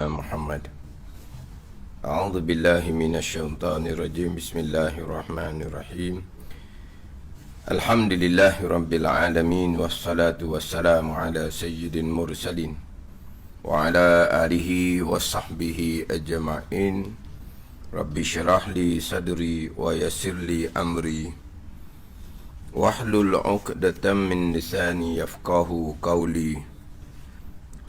Muhammad. A'udzu billahi minasyaitonir rajim. Bismillahirrahmanirrahim. Alhamdulillahi rabbil alamin wassalatu wassalamu ala sayyidil mursalin wa ala alihi washabbihi ajma'in. Rabbi syrah li sadri wa yassir li amri wahlul 'uqdatam min lisani yafqahu qawli.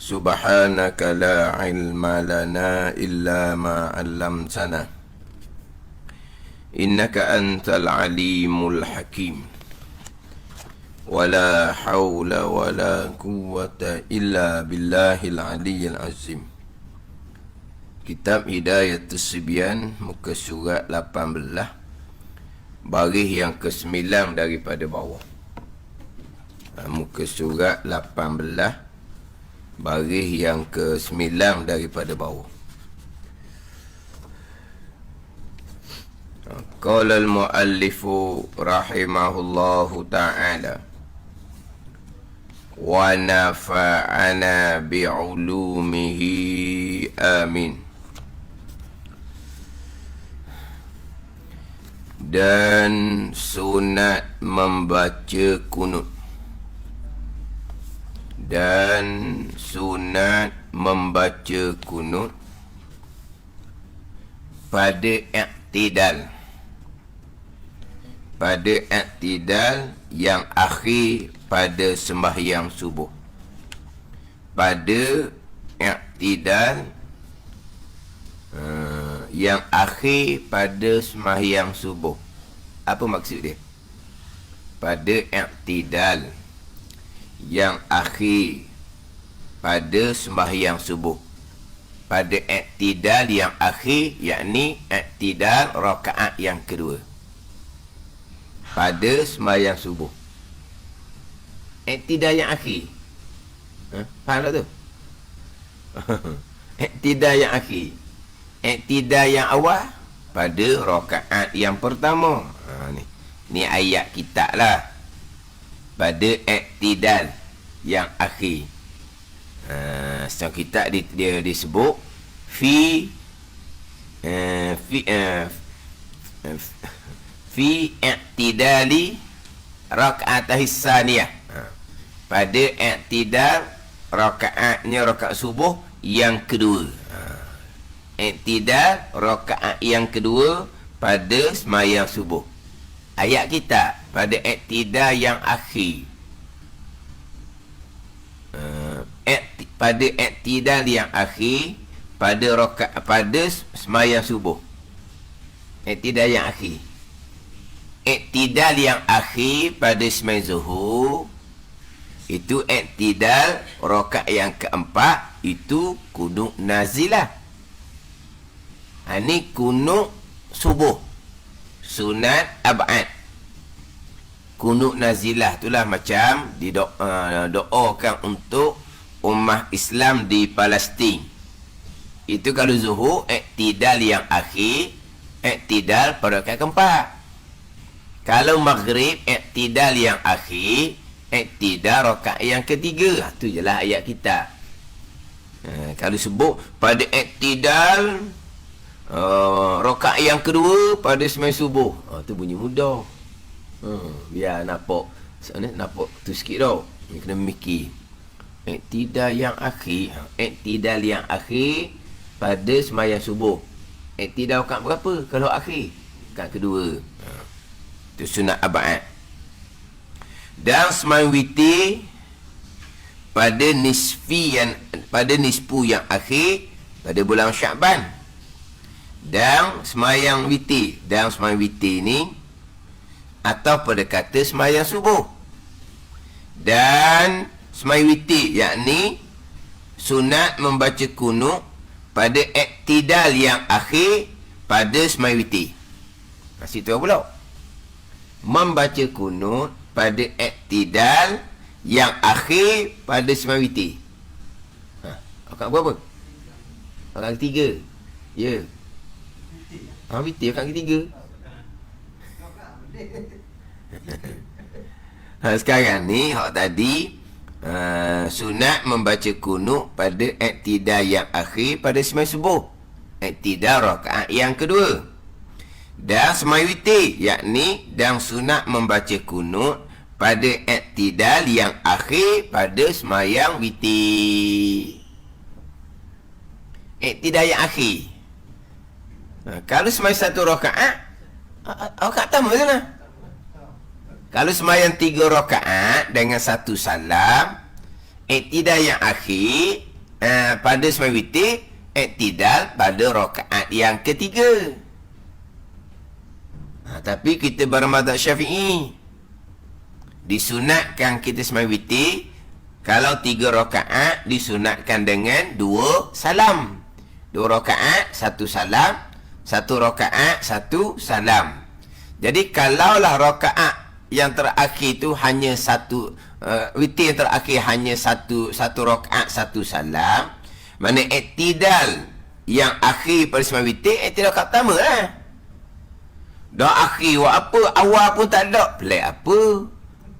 Subhanaka la ilma lana illa ma 'allamtana innaka antal alimul hakim. Wala haula wala quwwata illa billahil aliyyil azim. Kitab Hidayatus Sibyan, muka surat 18, baris yang ke-9 daripada bawah. Muka surat 18, baris yang ke-9 daripada bawah. Qala al-muallifu rahimahullahu ta'ala wa nafa'ana bi'ulumihi amin. Dan sunat membaca kunut, dan sunat membaca kunut pada i'tidal, pada i'tidal yang akhir pada sembahyang subuh. Pada i'tidal yang akhir pada sembahyang subuh. Apa maksud dia? Pada i'tidal yang akhir pada sembahyang subuh. Pada i'tidal yang akhir, yakni i'tidal rakaat yang kedua pada sembahyang subuh. I'tidal yang akhir, faham tak tu? I'tidal yang akhir. I'tidal yang awal pada rakaat yang pertama. Ni ayat kitab lah. Pada i'tidal yang akhir. Setelah kitab dia disebut fi i'tidali raka'atahis saniyah. Pada i'tidal rakaatnya rakaat subuh yang kedua. I'tidal rakaat yang kedua pada sembahyang subuh. Ayat kita pada i'tidal yang akhir. Pada i'tidal yang akhir pada rakaat pada sembahyang subuh. I'tidal yang akhir. I'tidal yang akhir pada sembahyang zuhur, itu i'tidal rakaat yang keempat, itu kunut nazilah. Ini kunut subuh, sunat ab'ad. Kunut nazilah itulah macam doakan untuk ummah Islam di Palestin. Itu kalau zuhur, i'tidal yang akhir, i'tidal pada rakaat keempat. Kalau maghrib, i'tidal yang akhir, i'tidal rakaat yang ketiga. Itu je lah ayat kita. Kalau sebut pada i'tidal rakaat yang kedua pada sembahyang subuh, tu bunyi mudah. Biar nampak tu sikit tau. Ni kena mikir. I'tidal yang akhir, i'tidal yang akhir pada sembahyang subuh. I'tidal rakaat berapa kalau akhir? Rakaat kedua. Itu sunat ab'ad. Dan sembahyang witir pada nisfu yang akhir pada bulan Sya'ban. Dan sembahyang witir, ni atau pada kata sembahyang subuh. Dan sembahyang witir, yakni sunat membaca kunut pada i'tidal yang akhir pada sembahyang witir. Masih tahu pula. Membaca kunut pada i'tidal yang akhir pada sembahyang witir. Rakaat berapa? Rakaat ketiga. Ya. Witir rakaat ketiga. Sekarang ni hak tadi Sunat membaca kunut pada iktidal yang akhir pada sembahyang subuh. Iktidal rakaat yang kedua. Dan sembahyang witir, yakni dan sunat membaca kunut pada iktidal yang akhir pada sembahyang witir. Iktidal yang akhir. Kalau sembahyang satu rakaat, rakaat pertama je lah. Kalau sembahyang 3 rakaat dengan satu salam, iktidal yang akhir pada sembahyang witir, iktidal pada rakaat yang ketiga. Tapi kita bermadzhab Syafi'i, disunatkan kita sembahyang witir kalau 3 rakaat disunatkan dengan 2 salam. 2 rakaat 1 salam, 1 rakaat 1 salam. Jadi kalaulah rakaat yang terakhir tu hanya satu, witir yang terakhir hanya satu rakaat 1 salam, mana iktidal yang akhir pada sembahyang witir iktidal rakaat pertama lah. Dah akhir buat apa? Awal pun tak ada. Pelik apa?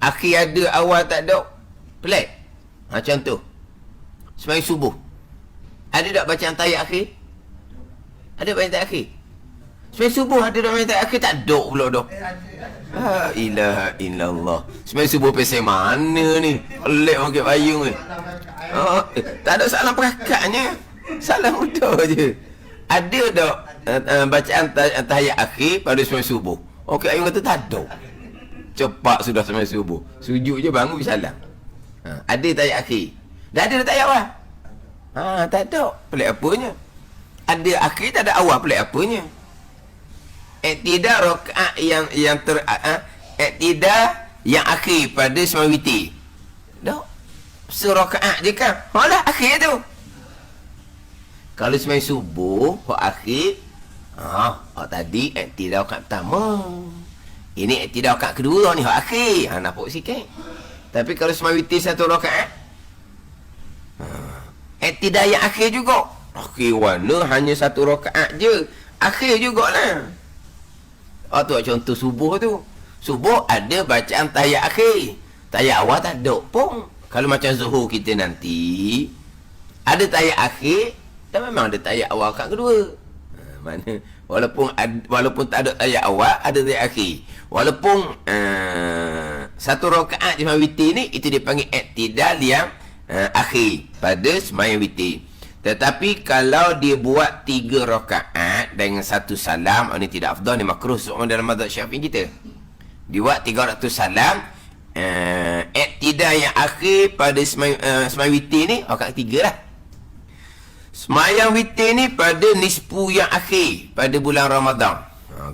Akhir ada, awal tak ada. Pelik. Contoh. Sembahyang subuh. Ada tak bacaan tahiyat akhir? Ada bacaan tahiyat akhir? Sembahyang subuh ada tak bacaan tahiyat akhir? Tak ada pula dah. La ilaha illallah. Sembahyang subuh pasal mana ni? Pelik orang ke payung ni. Tak ada salam perakatnya. Salam mudah je. Ada tak bacaan tahiyat akhir pada sembahyang subuh? Okey, ayung kata tak ada. Cepat sudah sembahyang subuh. Sujud je bangun bersalam. Ada tahiyat akhir. Dah ada tahiyat awal. Tak ada. Pelik apanya? Ada akhir tak ada awal, pelik apanya? Iktidal rakaat yang iktidal yang akhir pada sembahyang witir. Dah. Serakaat je kan? Malah akhir tu. Kalau sembahyang subuh, hak akhir, hak tadi iktidal rakaat pertama. Ini iktidal rakaat kedua ni, hak akhir. Nampak sikit. Tapi kalau sembahyang witir 1 rakaat, iktidal yang akhir juga. Akhir warna hanya 1 rakaat je. Akhir jugalah. Tu contoh subuh tu. Subuh ada bacaan tahiyat akhir. Tahiyat awal tak ada pun. Kalau macam zuhur kita nanti, ada tahiyat akhir, dan memang ada tahiyat awal kat kedua. Mana walaupun tak ada tahiyat awal, ada tahiyat akhir. Walaupun 1 rakaat sembahyang witir ni, itu dipanggil iktidal yang akhir pada sembahyang witir. Tetapi kalau dia buat 3 rakaat dengan 1 salam, ini tidak afdal, ni makruh soal dalam mazhab Syafi'i kita. Dia buat 300 salam, iktidal yang akhir pada sembahyang witir ni rakaat 3 lah. Sembahyang witir ni pada nisfu yang akhir pada bulan Ramadan.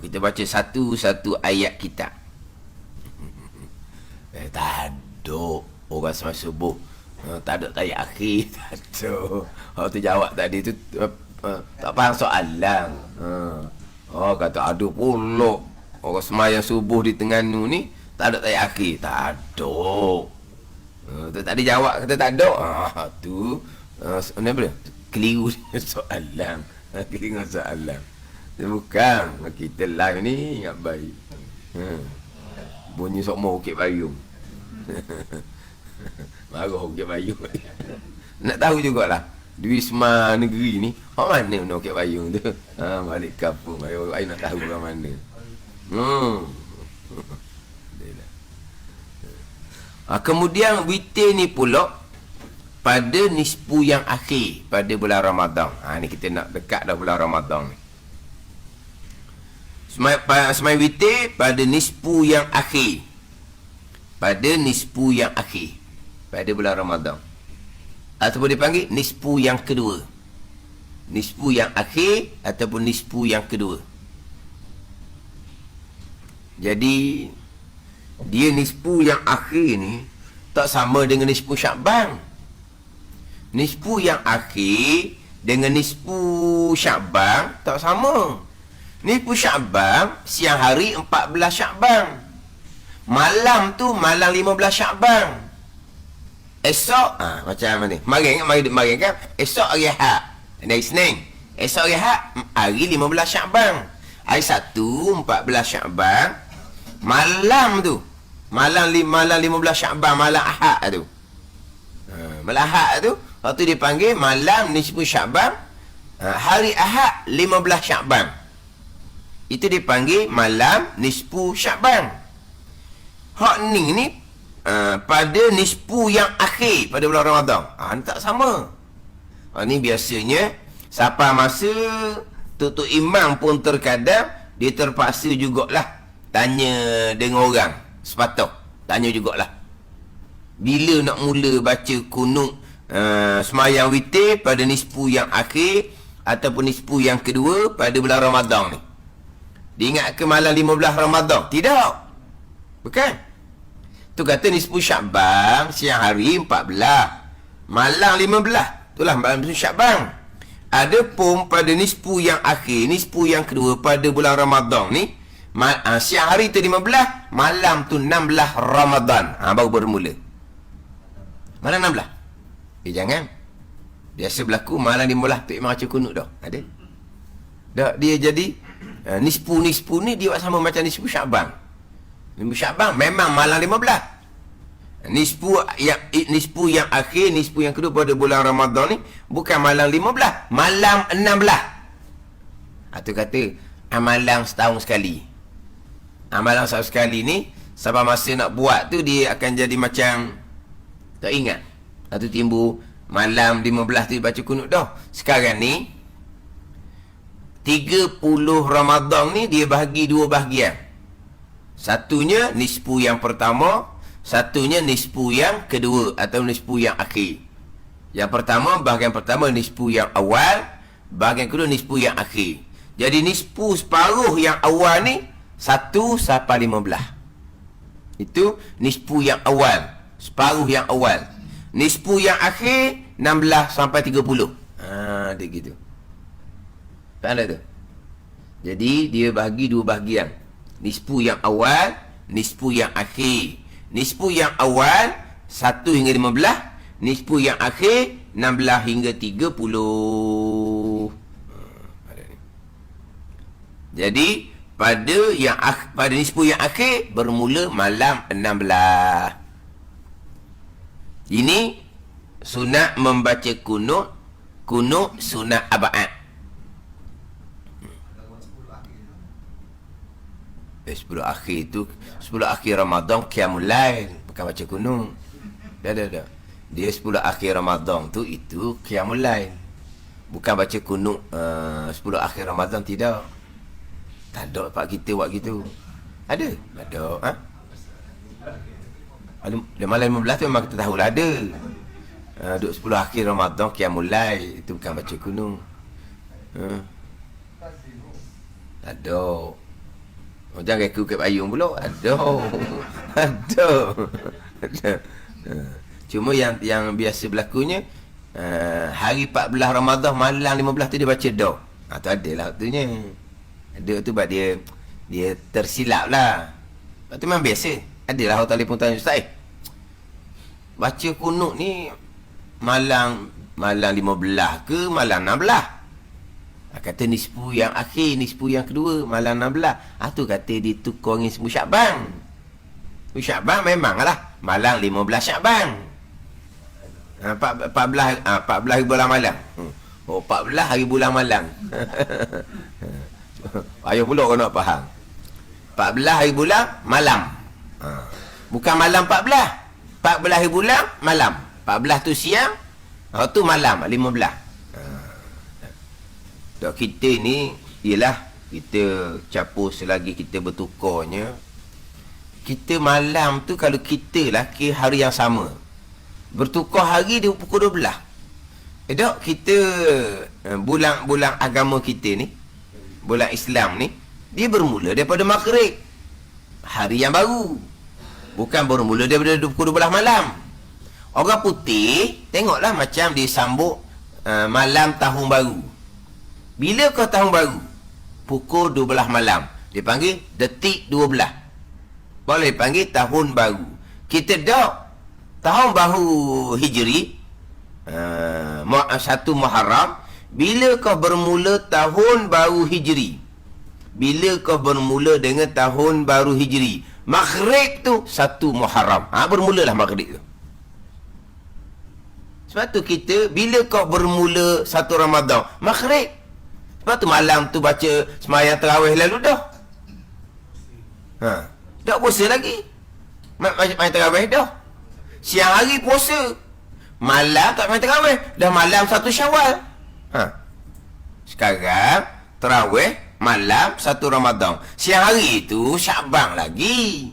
Kita baca satu ayat kitab. Tak ada orang sembahyang subuh tak ada tahiyat akhir. Tak ada. Orang tu jawab tadi tu tak faham soalan. Kata ada pula orang sembahyang subuh di Terengganu ni tak ada tahiyat akhir. Tak ada. Tu tadi jawab kata tak ada. Tu ni apa dia? Keliru soalan. Keliru soalan. Bukan. Kita live ni ingat baik. Bunyi sok mau ukit payung. Marah ukit payung. Nak tahu jugalah. Di Wisma Negeri ni, mana nak ukit payung tu? Balik kampung. Ayuh nak tahu orang mana. Kemudian witir ni pula pada nisfu yang akhir pada bulan Ramadan. Ni kita nak dekat dah bulan Ramadan ni. Semai witir pada nisfu yang akhir. Pada nisfu yang akhir pada bulan Ramadan. Ataupun dipanggil nisfu yang kedua. Nisfu yang akhir ataupun nisfu yang kedua. Jadi dia nisfu yang akhir ni tak sama dengan nisfu Syakban. Nisfu yang akhir dengan nisfu Syakban tak sama. Nisfu Syakban siang hari 14 Syakban. Malam tu malam 15 Syakban. Esok macam mana? Mari kan? Esok hari Ahad. Hari Isnin. Esok hari Ahad hari 15 Syakban. Hari Sabtu 14 Syakban. Malam tu malam 15 Syakban, malam Ahad tu. Malam Ahad tu, waktu dipanggil malam nisfu Sya'ban, hari Ahad 15 Sya'ban. Itu dipanggil malam nisfu Sya'ban. Hak ni pada nisfu yang akhir pada bulan Ramadan. Ni tak sama. Ni biasanya sampai masa Tok Imam pun terkadang dia terpaksa jugalah tanya dengan orang sepatut. Tanya jugalah. Bila nak mula baca kunut semayang witir pada nisfu yang akhir ataupun nisfu yang kedua pada bulan Ramadan ni. Diingat ke malam 15 Ramadan? Tidak. Bukan. Tu kata nisfu Sya'ban siang hari 14. Malam 15. Itulah malam nisfu Sya'ban. Adapun pada nisfu yang akhir, nisfu yang kedua pada bulan Ramadan ni, siang hari tu 15, malam tu 16 Ramadan. Baru bermula. Malam 16. Jangan. Biasa berlaku malam 15 Tok Imam baca kunut dah. Ada. Dah dia jadi nisfu ni dia buat sama macam nisfu Sya'ban. Nisfu Sya'ban memang malam 15. Nisfu yang akhir, nisfu yang kedua pada bulan Ramadan ni bukan malam 15, malam 16. Itu kata amalan setahun sekali. Amalan setahun sekali ni sampai masa nak buat tu dia akan jadi macam tak ingat. Itu timbul malam 15 tu baca kunut dah. Sekarang ni 30 Ramadan ni dia bahagi dua bahagian. Satunya nisfu yang pertama, satunya nisfu yang kedua atau nisfu yang akhir. Yang pertama, bahagian pertama nisfu yang awal, bahagian kedua nisfu yang akhir. Jadi nisfu separuh yang awal ni 1 sampai 15. Itu nisfu yang awal, separuh yang awal. Nisfu yang akhir 16 sampai 30. Dia gitu. Tak ada tu. Jadi dia bahagi dua bahagian. Nisfu yang awal, nisfu yang akhir. Nisfu yang awal 1 hingga 15, nisfu yang akhir 16 hingga 30. Jadi pada nisfu yang akhir bermula malam 16. Ini sunat membaca kunut sunat abad. 10 akhir tu 10 akhir Ramadan qiyamul lail, bukan baca kunut. Dah. Dia 10 akhir Ramadan tu itu qiyamul lail. Bukan baca kunut 10 akhir Ramadan, tidak. Tak ada pak kita buat gitu. Ada? Ada. Ada malam 15 tu memang kita tahulah ada. Duduk 10 akhir Ramadan qiyamul lail, itu bukan baca kunut. Tak ada. Jangan ikut payung pula. Ada. Cuma yang biasa berlakunya hari 14 Ramadan malam 15 tu dia baca dah. Tu adalah waktunya. Ada tu sebab dia tersilap lah. Lepas tu memang biasa. Adalah orang telefon tanya, Ustaz, baca kunut ni malam 15 ke malam 16? Kata nisfu yang akhir, nisfu yang kedua malam 16. Tu kata ditukar dengan nisfu Sya'ban. Nisfu Sya'ban memanglah malam 15 Sya'ban. 14 hari bulan malam. 14 hari bulan malam. Ayuh pula kau nak faham. 14 hari bulan malam. Bukan malam 14. 14 hari bulan malam. 14 tu siang, tu malam 15. Kita ni ialah kita capur selagi kita bertukarnya. Kita malam tu kalau kita lah ke hari yang sama, bertukar hari dia pukul 12. Kita bulan agama kita ni, bulan Islam ni, dia bermula daripada maghrib, hari yang baru. Bukan bermula daripada pukul 12 malam. Orang putih tengoklah macam dia sambut malam tahun baru. Bila kau tahun baru? Pukul 12 malam. Dia panggil detik 12. Boleh panggil tahun baru. Kita dah tahun baru Hijri, 1 Muharram. Bila kau bermula tahun baru Hijri? Bila kau bermula dengan tahun baru Hijri? Maghrib tu 1 Muharram. Bermulalah maghrib tu. Sebab tu kita, bila kau bermula satu Ramadan, maghrib. Sebab tu malam tu baca semayang tarawih lalu dah. Tak puasa lagi. Main tarawih dah. Siang hari puasa. Malam tak main tarawih. Dah malam 1 Syawal. Sekarang tarawih malam 1 Ramadan. Siang hari tu Sya'ban lagi.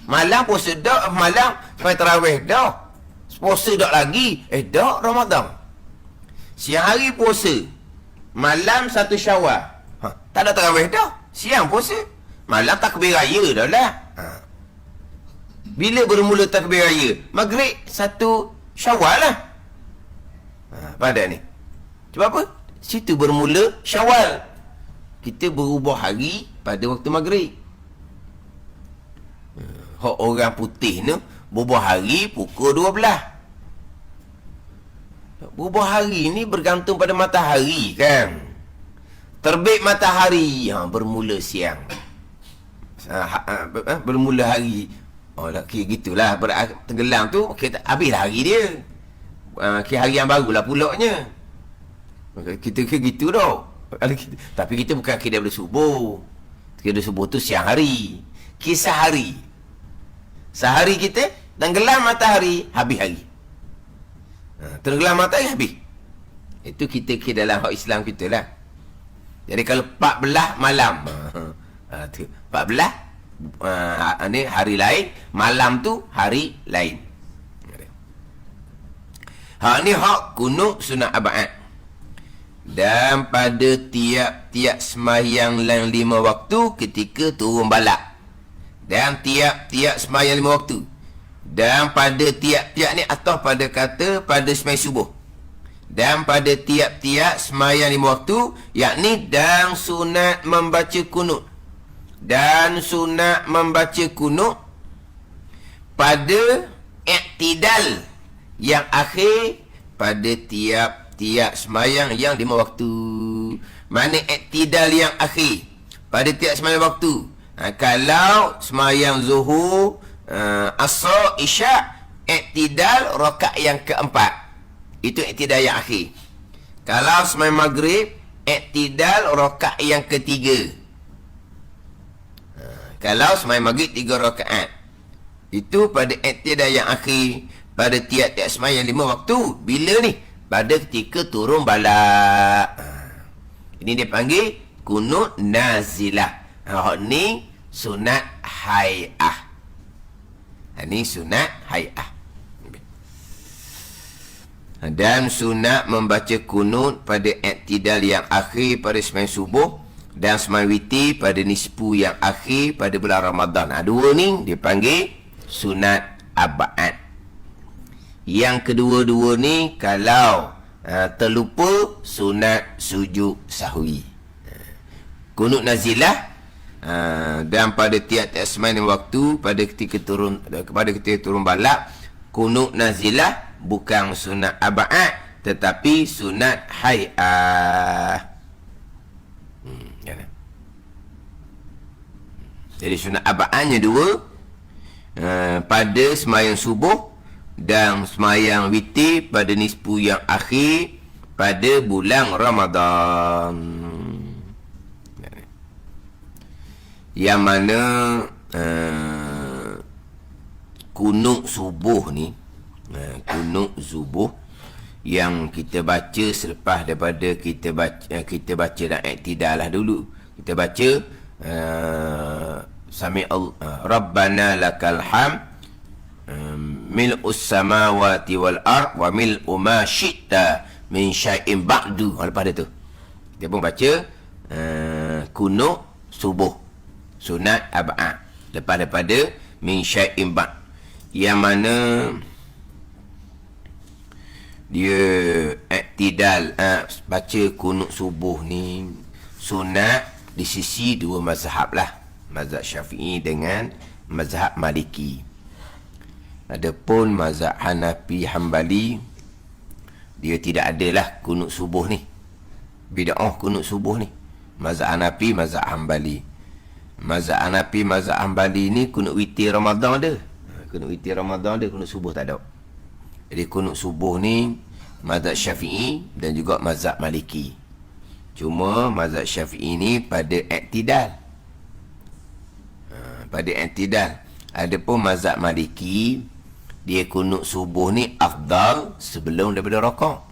Malam puasa dah, malam main tarawih dah. Puasa dah lagi. Dah Ramadan. Siang hari puasa. Malam 1 Syawal. Tak ada tarawih dah. Siang puasa. Malam takbir raya dah lah. Bila bermula takbir raya? Maghrib 1 Syawal lah. Pada ni. Sebab apa? Situ bermula Syawal. Kita berubah hari pada waktu maghrib. Hak orang putih ni berubah hari pukul 12. Berubah hari ni bergantung pada matahari kan. Terbit matahari, bermula siang. Bermula hari. Kira gitulah. Tenggelam tu, kita habislah hari dia. Kira hari yang barulah pulaknya. Kita kira gitu dah. Tapi kita bukan kira daripada subuh. Kira subuh tu siang hari. Kisah hari. Sehari kita tenggelam matahari, habis hari. Tenggelam matahari, habis. Itu kita kira dalam hak Islam kita lah. Jadi kalau 14 malam, 14 ni hari lain, malam tu hari lain. Hak ni hak kunut sunat abad. Dan pada tiap-tiap sembahyang 5 waktu ketika turun balak. Dan tiap-tiap sembahyang 5 waktu. Dan pada tiap-tiap ni atau pada kata pada sembahyang subuh. Dan pada tiap-tiap sembahyang 5 waktu, yakni dan sunat membaca kunut. Dan sunat membaca kunut pada iktidal yang akhir pada tiap-tiap sembahyang yang 5 waktu. Mana iktidal yang akhir? Pada tiap sembahyang waktu. Kalau sembahyang zuhur, asar, isyak, iktidal rakaat yang keempat. Itu iktidal yang akhir. Kalau sembahyang maghrib, iktidal rakaat yang ketiga. Kalau sembahyang maghrib 3 rakaat. Itu pada iktidal yang akhir. Pada tiap-tiap sembahyang 5 waktu. Bila ni? Pada ketika turun balak. Ini dia panggil kunut nazilah. Ni sunat hay'ah. Ini sunat hay'ah. Dan sunat membaca kunut pada iktidal yang akhir pada sembahyang subuh. Dan sembahyang witir pada nisfu yang akhir pada bulan Ramadan. Dua ni dipanggil sunat abad. Yang kedua-dua ni kalau terlupa, sunat sujud sahwi. Kunut nazilah. Dan pada tiap-tiap sembahyang waktu pada ketika turun balak, kunut nazilah bukan sunat abad tetapi sunat hay'ah. Jadi sunat abadnya dua, pada sembahyang subuh dan sembahyang witir pada nisfu yang akhir pada bulan Ramadan. Yang mana kunut subuh ni, kunut subuh yang kita baca selepas daripada kita baca dan iktidal lah dulu. Kita baca Rabbana lakal ham mil'us samawati wal ard wa mil'u ma syi'ta min syai'in ba'du. Lepas dia tu kita pun baca kunut subuh sunat abad lepas daripada min syai'in ba'd, yang mana dia iktidal. Baca kunut subuh ni sunat di sisi dua mazhab lah, mazhab Syafi'i dengan mazhab Maliki. Adapun mazhab Hanafi Hambali, dia tidak adalah kunut subuh ni, bid'ah kunut subuh ni. Mazhab Hanafi, mazhab Hambali. Mazhab Hanafi, mazhab Hambali ni kunut witir Ramadan ada. Kunut witir Ramadan ada, kunut subuh tak ada. Jadi kunut subuh ni mazhab Syafi'i dan juga mazhab Maliki. Cuma mazhab Syafi'i ni pada i'tidal. Pada i'tidal. Adapun mazhab Maliki, dia kunut subuh ni afdal sebelum daripada rakaat.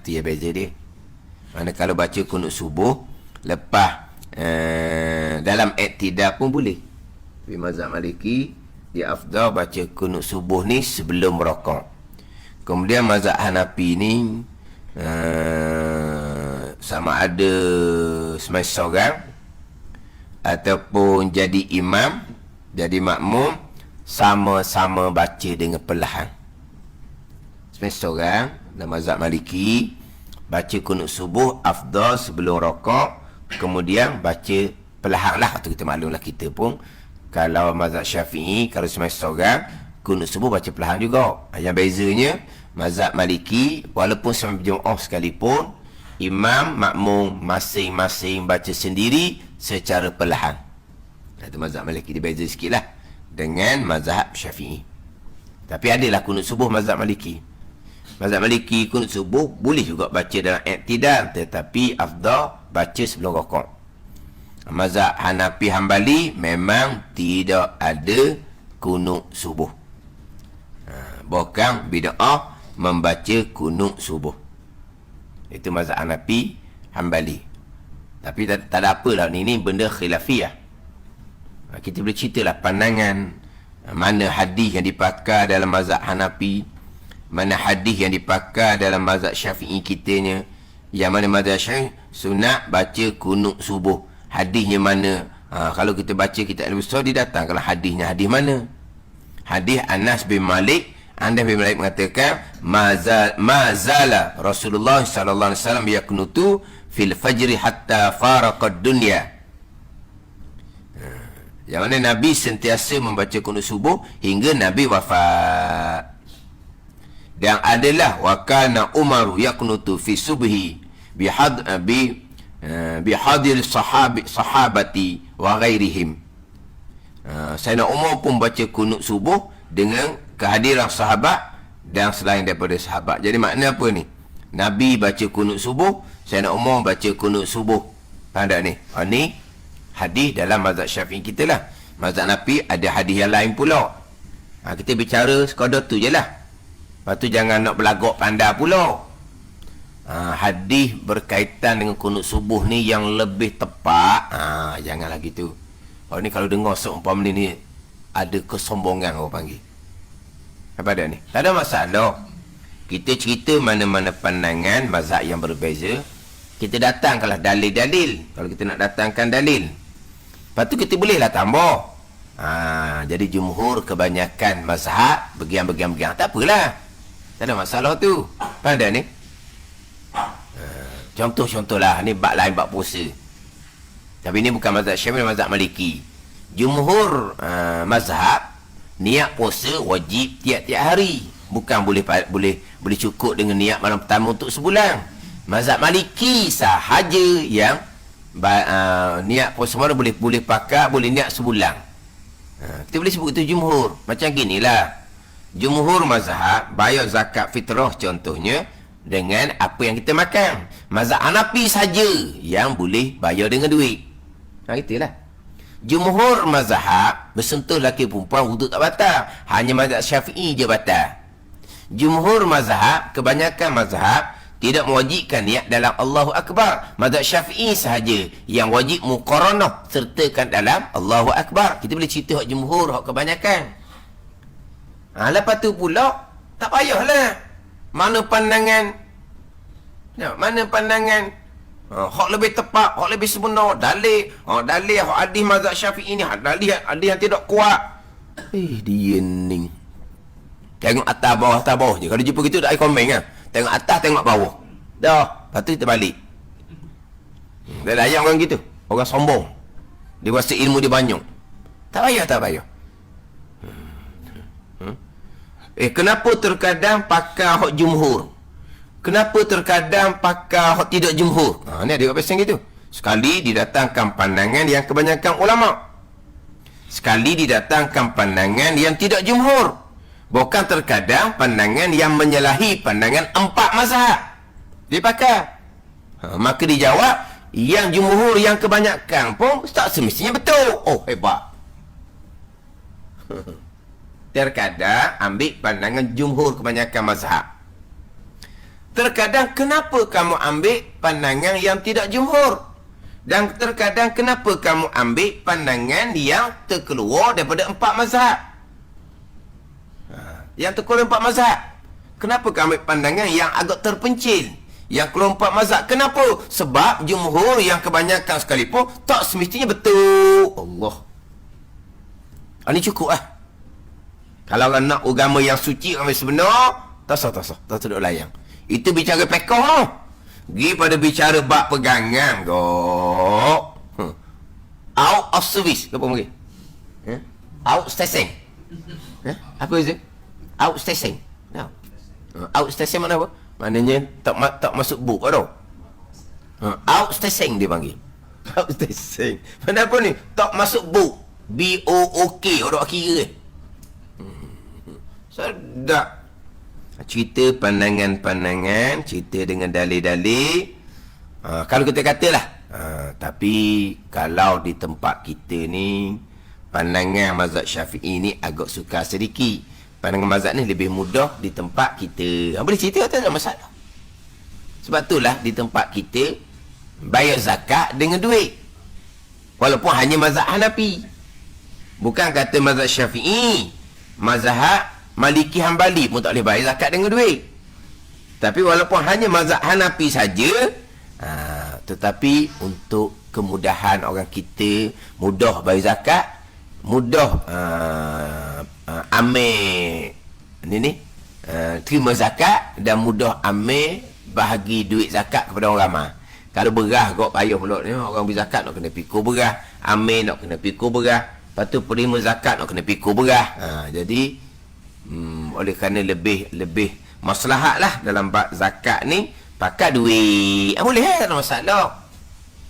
Itu yang beza dia. Mana kalau baca kunut subuh lepas dalam i'tidal pun boleh. Tapi mazhab Maliki, dia afdal baca kunut subuh ni sebelum rakaat. Kemudian mazhab Hanafi ni sama ada semasa seorang ataupun jadi imam, jadi makmum, sama-sama baca dengan perlahan. Semasa seorang dalam mazhab Maliki, baca kunut subuh afdal sebelum rakaat, kemudian baca perlahan lah. Atau kita maklumlah, kita pun kalau mazhab Syafi'i, kalau semasa seorang kunut subuh baca perlahan juga. Yang bezanya mazhab Maliki, walaupun sama berjemaah sekalipun, imam makmum masing-masing baca sendiri secara perlahan. Itu mazhab Maliki, dia beza sikit lah dengan mazhab Syafi'i. Tapi adalah kunut subuh mazhab Maliki. Mazhab Maliki kunut subuh boleh juga baca dalam i'tidal, tetapi afdal baca sebelum rakaat. Mazhab Hanafi Hambali memang tidak ada kunut subuh. Bukan bid'ah membaca kunut subuh. Itu mazhab Hanafi Hambali. Tapi tak ada apalah, ni benda khilafiyah. Kita boleh ceritalah pandangan mana hadis yang dipakai dalam mazhab Hanafi, mana hadis yang dipakai dalam mazhab Syafi'i kitanya. Yang mana mazhab Syafi'i sunat baca kunut subuh. Hadisnya mana? Kalau kita baca kitab Al-Besar, dia datang kalau hadisnya hadis mana? Hadis Anas bin Malik. Anas bin Malik mengatakan, mazala Rasulullah sallallahu alaihi wasallam yakunutu fil fajri hatta faraqad dunya. Yang mana Nabi sentiasa membaca kunut subuh hingga Nabi wafat. Dan adalah wa kana Umar yakunutu fi subhi bihadir sahabati wa ghairihim. Sayyidina Umar pun baca kunut subuh dengan kehadiran sahabat dan selain daripada sahabat. Jadi makna apa ni? Nabi baca kunut subuh, Sayyidina Umar baca kunut subuh. Faham tak ni? Ni hadis dalam mazhab Syafi'i kita lah. Mazhab Hanafi ada hadis yang lain pula. Kita bicara sekadar tu je lah. Lepas tu jangan nak berlagak pandai pula. Hadis berkaitan dengan kunut subuh ni yang lebih tepat, janganlah gitu. Ni kalau dengar seumpama ni ada kesombongan orang panggil. Apa dah ni? Tak ada masalah. Kita cerita mana-mana pandangan mazhab yang berbeza. Kita datangkanlah dalil-dalil. Kalau kita nak datangkan dalil, lepas tu kita bolehlah tambah. Jadi jumhur kebanyakan mazhab begiang. Tak apalah. Tak ada masalah tu. Faham dah ni? Contoh-contohlah. Ni bab lain, bab puasa. Tapi ni bukan mazhab Syafi'i, mazhab Maliki. Jumhur mazhab niat puasa wajib tiap-tiap hari. Bukan boleh cukup dengan niat malam pertama untuk sebulan. Mazhab Maliki sahaja yang niat puasa mana boleh pakai, boleh niat sebulan. Kita boleh sebut itu jumhur. Macam ginilah. Jumhur mazhab bayar zakat fitrah contohnya dengan apa yang kita makan. Mazhab Hanafi saja yang boleh bayar dengan duit. Itulah. Jumhur mazhab bersentuh lelaki perempuan wuduk tak batal. Hanya mazhab Syafi'i je batal. Jumhur mazhab, kebanyakan mazhab tidak mewajibkan niat dalam Allahu Akbar. Mazhab Syafi'i sahaja yang wajib muqaranah sertakan dalam Allahu Akbar. Kita boleh cerita hak jumhur, hak kebanyakan. Lepas tu pula tak payahlah mana pandangan hak lebih tepat, hak lebih sebenar, dalil hak hadis mazhab Syafi'i ni, dalil yang tidak kuat. Dia ni tengok atas bawah je. Kalau jumpa gitu tak ada komen kan. Tengok atas, tengok bawah. Dah, lepas tu kita balik. Dah layak orang gitu. Orang sombong. Dia rasa ilmu dia banyak. Tak payah. Kenapa terkadang pakai hak jumhur? Kenapa terkadang pakai hak tidak jumhur? Ni ada pesan gitu. Sekali didatangkan pandangan yang kebanyakan ulama. Sekali didatangkan pandangan yang tidak jumhur. Bukan terkadang pandangan yang menyalahi pandangan 4 mazhab. Dia pakai. Maka dijawab, yang jumhur, yang kebanyakan pun tak semestinya betul. Oh, hebat. Terkadang ambil pandangan jumhur kebanyakan mazhab. Terkadang kenapa kamu ambil pandangan yang tidak jumhur? Dan terkadang kenapa kamu ambil pandangan yang terkeluar daripada 4 mazhab? Yang terkeluar 4 mazhab. Kenapa kamu ambil pandangan yang agak terpencil? Yang keluar 4 mazhab. Kenapa? Sebab jumhur yang kebanyakan sekalipun tak semestinya betul. Allah. Ini cukup lah. Kalau orang nak agama yang suci, agama sebenar, tak sah. Tak duduk layang. Itu bicara pekoh lah. Pergi pada bicara bab pegangan. Out of service. Apa mungkin? Out station. Apa itu? Out station. No. Out station mana apa? Maknanya tak masuk book tau. Out station dia panggil. Out station. Mana apa ni? Tak masuk book. B-O-O-K. Orang kira. Sedap. Cerita pandangan-pandangan, cerita dengan dalil-dalil. Kalau kita katalah, tapi kalau di tempat kita ni, pandangan mazhab Syafi'i ni agak sukar sedikit. Pandangan mazhab ni lebih mudah di tempat kita. Boleh cerita tak ada masalah. Sebab itulah di tempat kita bayar zakat dengan duit. Walaupun hanya mazhab Hanafi. Bukan kata mazhab Syafi'i, mazhab Maliki Hambali pun tak boleh bayar zakat dengan duit. Tapi walaupun hanya mazhab Hanafi saja, tetapi untuk kemudahan orang kita, mudah bayar zakat, mudah ambil terima zakat, dan mudah ambil bahagi duit zakat kepada orang ramai. Kalau berah kau payah pula ni, orang beri zakat nak kena pikul berah, ambil nak kena pikul berah, lepas tu penerima zakat nak kena pikul berah. Jadi oleh kerana lebih maslahat lah dalam bab zakat ni pakai duit. Boleh tak ada masalah.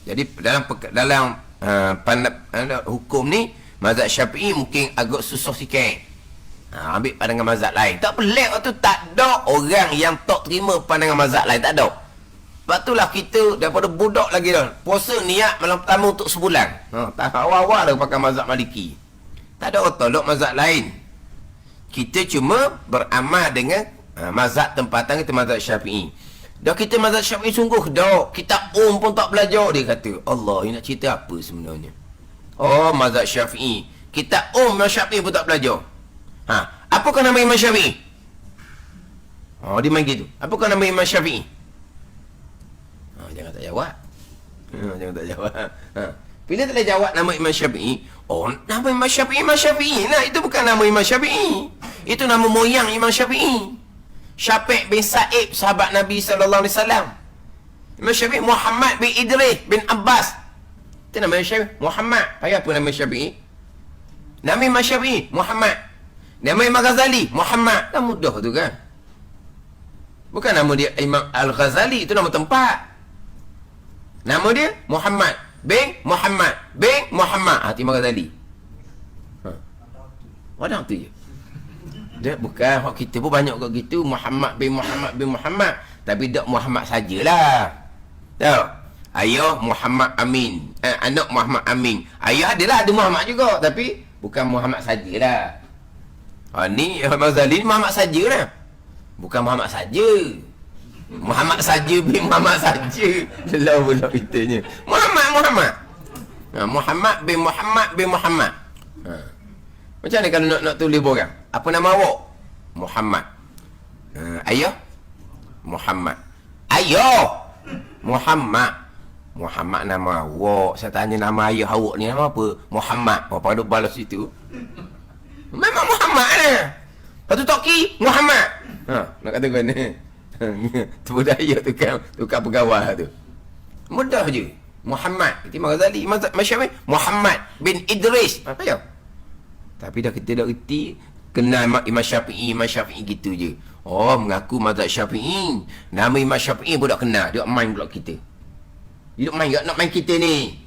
Jadi dalam hukum ni mazhab Syafi'i mungkin agak susah sikit. Ambil pandangan mazhab lain. Tak pelik waktu tak ada orang yang tak terima pandangan mazhab lain, tak ada. Sebab itulah kita daripada budak lagi dah. Puasa niat malam pertama untuk sebulan. Tak awal-awal dah pakai mazhab Maliki. Tak ada orang tolak mazhab lain. Kita cuma beramal dengan mazhab tempatan kita, mazhab Syafi'i. Dah kita mazhab Syafi'i sungguh dah. Kita pun tak belajar, dia kata. Allah, ini nak cerita apa sebenarnya? Oh, mazhab Syafi'i. Kita mazhab Syafi'i pun tak belajar. Apakah nama Imam Syafi'i? Dia main gitu. Apakah nama Imam Syafi'i? Jangan tak jawab. Jangan tak jawab. Bila tak boleh jawab nama Imam Syafi'i, nama Imam Syafi'i. Nah, itu bukan nama Imam Syafi'i. Itu nama moyang Imam Syafi'i. Syafiq bin Sa'ib, sahabat Nabi SAW. Imam Syafi'i Muhammad bin Idris bin Abbas. Itu nama Syafi'i. Muhammad. Payah apa nama Syafi'i? Nama Imam Syafi'i Muhammad. Nama Imam Ghazali Muhammad. Dah mudah tu kan. Bukan nama dia Imam Al-Ghazali. Itu nama tempat. Nama dia Muhammad bin Muhammad bin Muhammad. Imam Ghazali. Wadah tu je. Dia bukan hak kita pun banyak kat gitu, Muhammad bin Muhammad bin Muhammad, tapi tak Muhammad sajalah. Tahu? Ayah Muhammad Amin, anak Muhammad Amin. Ayah adalah ada Muhammad juga, tapi bukan Muhammad sajalah. Ni Imam Ghazali ni Muhammad sajalah. Bukan Muhammad saja. Muhammad saja bin Muhammad saja. Lelah pula kitanya. Muhammad. Muhammad bin Muhammad bin Muhammad. Macam mana kalau nak tulis borang? Apa nama awak? Muhammad. Ayah? Muhammad. Ayah! Muhammad. Muhammad nama awak. Saya tanya nama ayah awak ni nama apa? Muhammad. Apa ada balas itu? Memang Muhammad lah. Lepas tu Toki, Muhammad. Nak kata kau ni. Tu budaya tukar pegawai tu. Mudah je. Muhammad. Imam Ghazali, Imam Syafi'i, Muhammad bin Idris. Apa ya? Tapi dah kita dah reti kenal Imam Syafi'i gitu je. Mengaku mazhab Syafi'i. Nama Imam Syafi'i pun tak kenal. Dia main pula kita. Dia main nak main kita ni.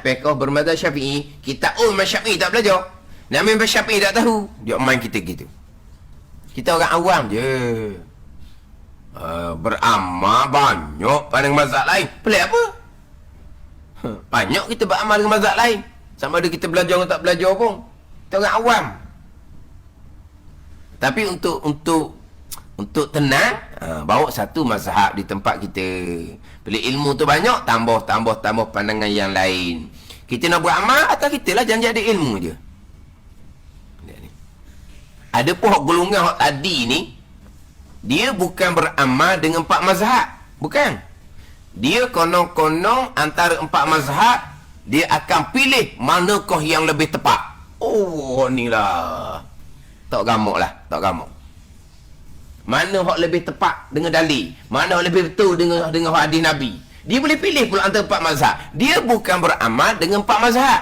Pekoh bermazhab Syafi'i, kita Imam Syafi'i tak belajar. Nama Imam Syafi'i tak tahu. Dia main kita gitu. Kita orang awam je. Beramal banyak dengan mazhab lain. Pelik apa? Banyak kita beramal dengan mazhab lain. Sama ada kita belajar atau tak belajar pun. Kita orang awam. Tapi untuk tenang, bawa satu mazhab di tempat kita. Bila ilmu tu banyak, tambah pandangan yang lain. Kita nak beramal atau kita lah jangan ada ilmu je. Ada pun golongan hak tadi ni, dia bukan beramal dengan 4 mazhab. Bukan. Dia konong-konong antara 4 mazhab, dia akan pilih manakah yang lebih tepat. Oh, ni lah. Tak gamuk lah. Tak gamuk. Mana hak lebih tepat dengan dalil. Mana hak lebih betul dengan hadis Nabi. Dia boleh pilih pula antara 4 mazhab. Dia bukan beramal dengan 4 mazhab.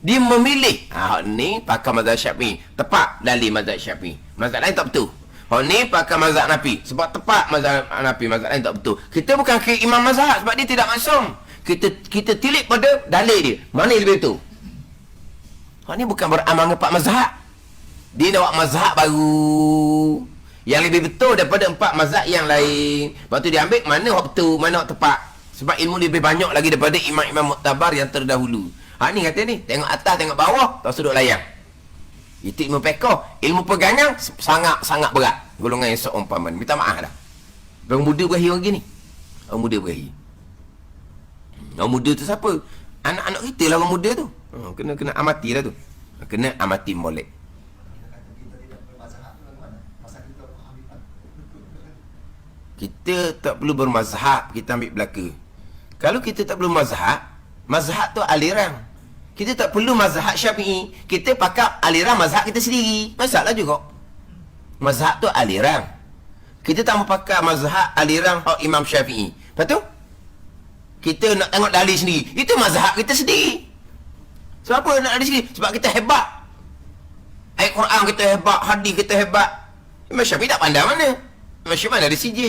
Dia memilih. Hak ni pakai mazhab Syafi'i. Tepat dalil mazhab Syafi'i. Mazhab lain tak betul. Hak ni pakai mazhab Nabi. Sebab tepat mazhab Nabi. Mazhab lain tak betul. Kita bukan kira imam mazhab sebab dia tidak maksum. Kita tilik pada dalil dia. Mana yang lebih betul? Hak ni bukan beramal dengan 4 mazhab. Dia nak buat mazhab baru. Yang lebih betul daripada 4 mazhab yang lain. Lepas tu dia ambil mana hak betul, mana hak tepat. Sebab ilmu dia lebih banyak lagi daripada imam-imam muktabar yang terdahulu. Ni kata ni, tengok atas, tengok bawah, tak sudut layang. Itu ilmu pekoh. Ilmu pegangan sangat berat. Golongan yang seumpama ni. Minta maaf dah. Orang muda berakhir lagi ni. Orang muda berakhir. Orang muda tu siapa? Anak-anak kita lah orang muda tu. Kena amati lah tu. Kena amati molek. Kita tak perlu bermazhab, kita ambil belaka. Kalau kita tak perlu mazhab, mazhab tu aliran. Kita tak perlu mazhab Syafi'i. Kita pakai aliran mazhab kita sendiri. Masalah juga. Mazhab tu aliran. Kita tak mau pakai mazhab aliran Imam Syafi'i. Lepas tu, kita nak tengok dalil sendiri. Itu mazhab kita sendiri. Sebab apa nak dalil sendiri? Sebab kita hebat. Ayat Quran kita hebat, hadis kita hebat. Imam Syafi'i tak pandai mana. Imam Syafi'i mana ada CJ.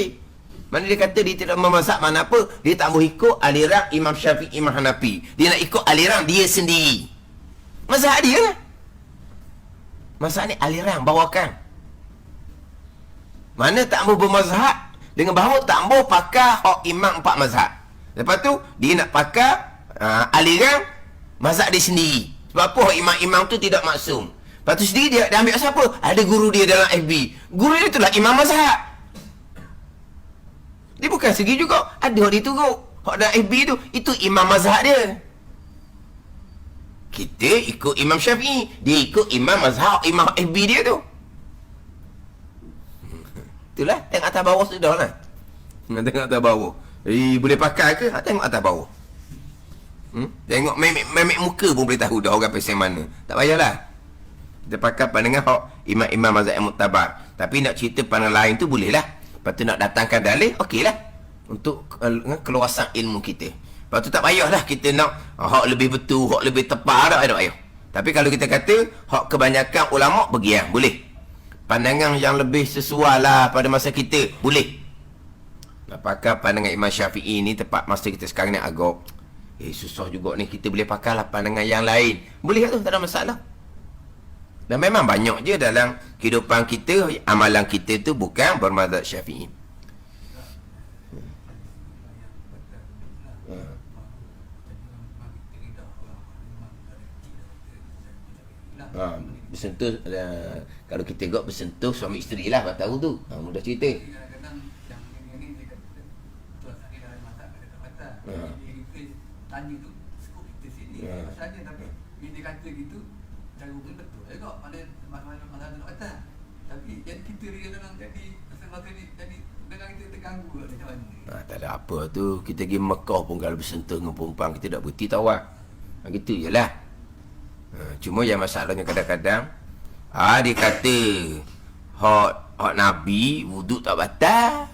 Mana dia kata dia tidak memazhab mana apa, dia tak mau ikut aliran Imam Syafi'i, Imam Hanafi. Dia nak ikut aliran dia sendiri. Mazhab dia kan? Mazhab ni aliran, bawakan. Mana tak mau bermazhab, dengan bahawa tak mau pakai hak imam 4 mazhab. Lepas tu, dia nak pakai aliran mazhab dia sendiri. Sebab apa hak imam-imam tu tidak maksum. Lepas tu sendiri dia ambil siapa? Ada guru dia dalam FB. Guru dia itulah imam mazhab. Dia bukan segi juga. Ada hak diturut. Hak dalam FB tu, itu imam mazhab dia. Kita ikut Imam Syafi'i. Dia ikut imam mazhab, imam FB dia tu. Itulah, tengok atas bawah sudah lah. Tengok atas bawah. Boleh pakai ke? Tengok atas bawah. Tengok memek muka pun boleh tahu dah orang pesen mana. Tak payahlah. Kita pakai pandangan hak imam-imam mazhab yang muktabar. Tapi nak cerita pandangan lain tu boleh lah. Lepas tu nak datangkan dalil, okeylah. Untuk keluasan ilmu kita. Lepas tu tak payahlah kita nak hak lebih betul, hak lebih tepat, tak payah. Tapi kalau kita kata hak kebanyakan ulama' bergiang, boleh. Pandangan yang lebih sesuai lah pada masa kita, boleh. Nak pakai pandangan Imam Syafi'i ni tepat masa kita sekarang ni agak susah juga ni. Kita boleh pakai lah pandangan yang lain. Boleh tu, tak ada masalah. Dan memang banyak je dalam kehidupan kita, amalan kita tu bukan bermazhab Syafi'i. Bersentuh, kalau kita tengok bersentuh suami isteri lah, tahu tu. Mudah cerita. Tanya tu, skop kita sini. Masalahnya tapi, bila dia kata gitu, cara pun betul juga. Masalah nak kata. Tapi, yang kita dia memang jadi, masa ni, jadi, dengan kita terganggu lah macam mana. Tak ada apa tu. Kita pergi Mekah pun kalau bersentuh dengan perempuan, kita tak berhenti tawar. Gitu je lah. Cuma yang masalahnya kadang-kadang, dia kata, hak Nabi, wuduk tak batal.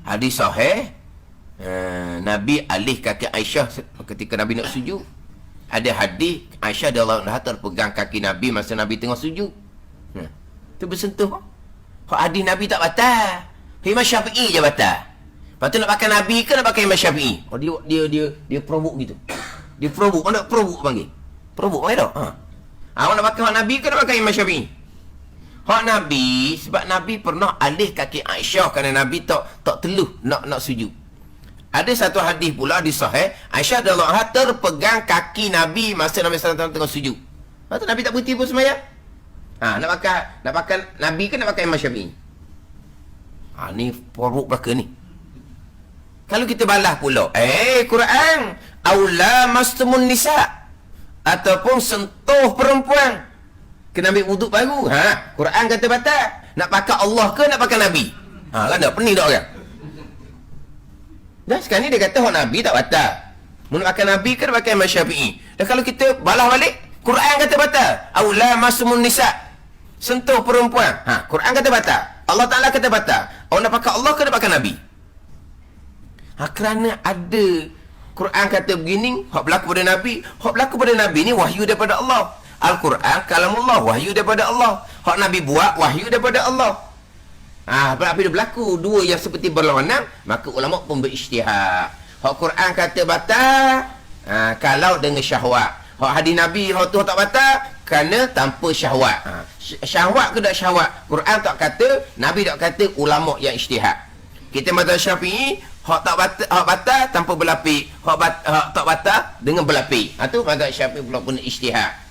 Hadis sahih. Nabi alih kaki Aisyah ketika Nabi nak sujud. Ada hadis Aisyah radhiyallahu anha terpegang kaki Nabi masa Nabi tengah sujud. Itu bersentuh. Hak hadis Nabi tak batal. Imam Syafi'i je batal. Lepas tu nak pakai Nabi ke nak pakai Imam Syafi'i? Dia provoke gitu. Dia provoke, nak provoke panggil. Provoke panggil dah. Awak nak pakai hak Nabi ke nak pakai Imam Syafi'i? Hak Nabi, sebab Nabi pernah alih kaki Aisyah kerana Nabi tak teluh nak sujud. Ada satu hadis pula di sahih, Aisyah radhiyallahu anha terpegang kaki Nabi masa Nabi sallallahu alaihi wasallam tengah sujud. Lepas tu Nabi tak berhenti pun sembahyang. Nak pakai Nabi ke nak pakai Imam Syafi'i? Ni poruk belaka ni. Kalau kita balas pula, Quran, aula mastumun nisa, ataupun sentuh perempuan, kena ambil wuduk baru. Quran kata batal. Nak pakai Allah ke nak pakai Nabi? Kan dah pening dah orang. Dan sekarang ni dia kata hak Nabi tak batal. Nak pakai Nabi ke nak pakai Imam Syafi'i? Dan kalau kita balas balik, Quran kata batal. Aula mastumun nisa, sentuh perempuan. Quran kata batal. Allah Ta'ala kata batal. Nak pakai Allah ke nak pakai Nabi? Kerana ada Quran kata begini, hak berlaku pada Nabi. Hak berlaku pada Nabi ni wahyu daripada Allah. Al-Quran kalamullah, wahyu daripada Allah. Hak Nabi buat wahyu daripada Allah. Apabila berlaku dua yang seperti berlawanan, maka ulama pun berijtihad. Hak Quran kata batal kalau dengan syahwat. Hak hadis Nabi hak tu tak batal kerana tanpa syahwat. Syahwat ke tak syahwat? Quran tak kata, Nabi tak kata, ulama yang ijtihad. Kita mazhab Syafi'i, hak batal tanpa berlapis, hak tak batal dengan berlapis. Tu mazhab Syafi'i pula pun ijtihad.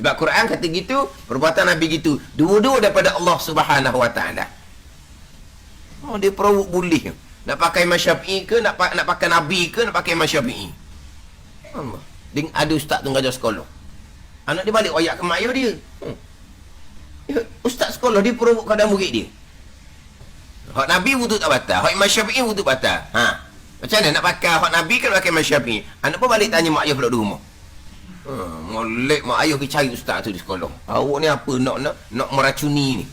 Sebab Quran kata gitu, perbuatan Nabi gitu. Dua-dua daripada Allah Subhanahu Wa Taala. Dia perut boleh. Nak pakai Imam Syafi'i ke, nak pakai Nabi ke, nak pakai Imam Syafi'i. Allah. Ada ustaz tu ngajar sekolah. Anak dia balik wayak ke mak ayah dia. Ustaz sekolah dia perut keadaan murid dia. Hak Nabi wuduk tak batal, hak Imam Syafi'i wuduk batal. Macam mana nak pakai hak Nabi ke nak pakai Imam Syafi'i? Anak pun balik tanya mak ayah pula di rumah. Molek mak ayah pergi cari ustaz tu di sekolah. Awak ni apa nak meracuni ni?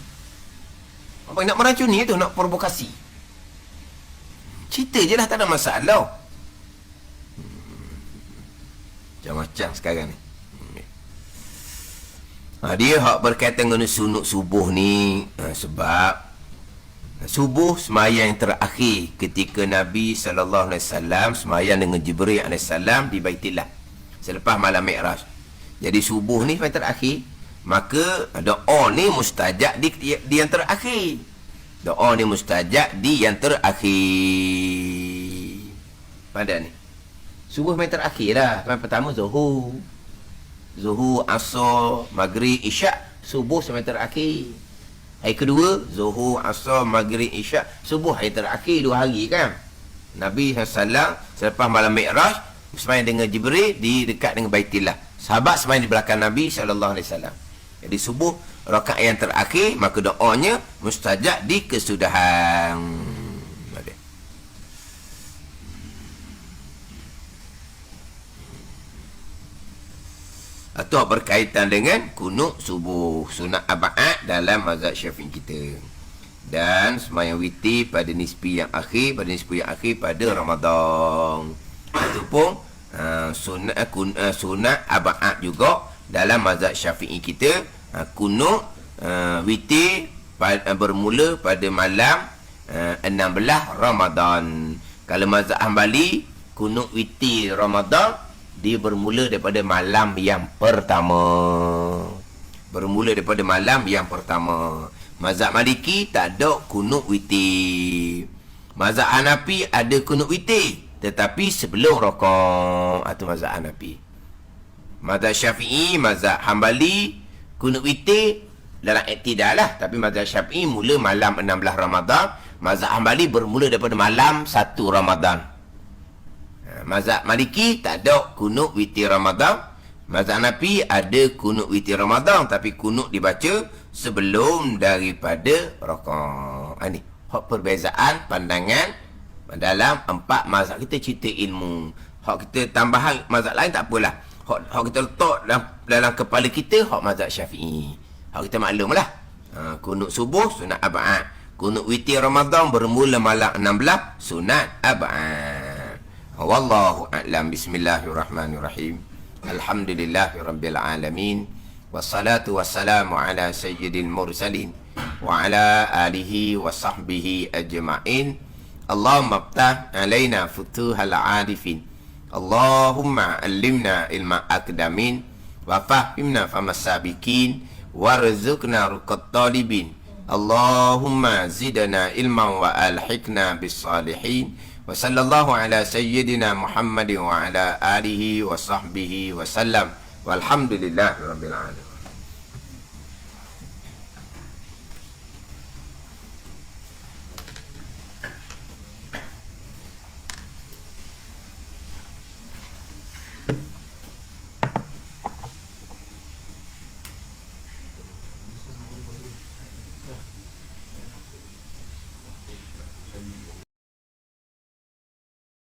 Apa nak meracuni tu? Nak provokasi. Cerita je lah, tak ada masalah. Macam-macam sekarang ni. Dia hak berkaitan dengan sunut subuh ni, sebab subuh semayang yang terakhir ketika Nabi SAW semayang dengan Jibril AS di Baitillah selepas malam Mi'raj. Jadi subuh ni semayang terakhir, maka doa ni mustajab di yang terakhir. Doa ni mustajab di yang terakhir. Pada ni subuh semayang terakhir lah. Semayang pertama Zuhur, Asar, Maghrib, Isyak. Subuh semayang terakhir. Hari kedua Zuhur, Asar, Maghrib, Isyak. Subuh hari terakhir 2 hari kan. Nabi SAW selepas malam Mi'raj semayang dengan Jibril di dekat dengan Baitillah. Sahabat semayang di belakang Nabi SAW. Jadi subuh rakaat yang terakhir, maka doanya mustajab di kesudahan. Atau berkaitan dengan kunut subuh, sunat ab'ad dalam mazhab Syafi'i kita. Dan sembahyang witir pada nisbi yang akhir, pada Ramadan. Ataupun sunat ab'ad juga dalam mazhab Syafi'i kita. Kunut witir bermula pada malam 16 Ramadan. Kalau mazhab Hanbali, kunut witir Ramadan dia bermula daripada malam yang pertama. Mazhab Maliki tak ada kunut witir. Mazhab Hanafi ada kunut witir, tetapi sebelum rakaat. Itu mazhab Hanafi. Mazhab Syafi'i, mazhab Hanbali, kunut witir dalam iktidal lah. Tapi mazhab Syafi'i mula malam 16 Ramadan. Mazhab Hanbali bermula daripada malam 1 Ramadan. Mazhab Maliki tak ada kunut witir Ramadan. Mazhab Hanafi ada kunut witir Ramadan, tapi kunut dibaca sebelum daripada rakaat. Ini hak perbezaan pandangan dalam 4 mazhab. Kita cerita ilmu. Hak kita tambahan mazhab lain tak apalah. Hak kita letak dalam kepala kita hak mazhab Syafi'i. Hak kita maklumlah. Kunut subuh sunat ab'ad. Kunut witir Ramadan bermula malam 16 sunat ab'ad. Wallahu a'lam. Bismillahirrahmanirrahim. Alhamdulillahirabbil alamin. Wassalatu wassalamu ala sayyidil mursalin wa ala alihi wa sahbihi ajma'in. Allahumma iftah alaina futuhal arifin. Allahumma allimna ilma akdamin wa fahimna famas sabiqin warzuqna ruqat talibin. Allahumma zidna ilman wa alhiqna bis salihin. Wa sallallahu ala sayyidina Muhammadin wa ala alihi wa sahbihi wa sallam. Walhamdulillahirabbil alamin.